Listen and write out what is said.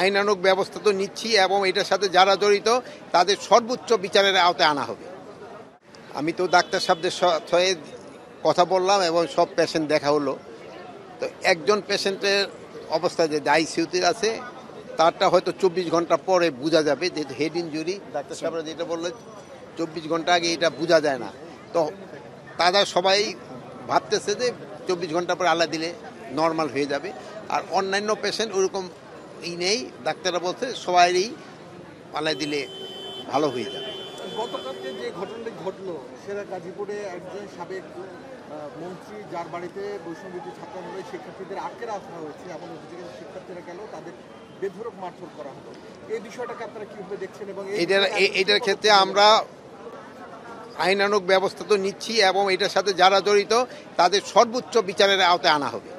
আইনানুগ ব্যবস্থা তো নিচ্ছি এবং এটার সাথে যারা জড়িত তাদের সর্বোচ্চ বিচারের আওতায় আনা হবে। আমি তো ডাক্তার সাহেবদের সাথে কথা বললাম এবং সব পেশেন্ট দেখা হলো। তো একজন পেশেন্টের অবস্থা যে আইসিইউতে আছে তারটা হয়তো 24 ঘন্টা পরে বোঝা যাবে, যেহেতু হেড ইনজুরি। ডাক্তার সাহেবরা যেটা বললো 24 ঘন্টা আগে এটা বোঝা যায় না। তো তারা সবাই ভাবতেছে যে 24 ঘন্টা পরে আল্লাহ দিলে নর্মাল হয়ে যাবে। আর অন্যান্য পেশেন্ট ওরকম নেই, ডাক্তাররা বলছে সবাইই আল্লাহ দিলে ভালো হয়ে যাবে। গতকালকে যে ঘটনাটি ঘটলো সেটা গাজীপুরে একজন সাবেক মন্ত্রী, যার বাড়িতে বৈষম্যবিরোধী ছাত্র আন্দোলনের শিক্ষার্থীদের আটকে রাখা হয়েছে, এমন অভিযোগে শিক্ষার্থীরা গেল, তাদের বেধড়ক মারধর করা হলো। এই বিষয়টাকে আপনারা কিভাবে দেখছেন? এবং এটার ক্ষেত্রে আমরা আইনানুগ ব্যবস্থা তো নিচ্ছি এবং এটার সাথে যারা জড়িত তাদের সর্বোচ্চ বিচারের আওতায় আনা হবে।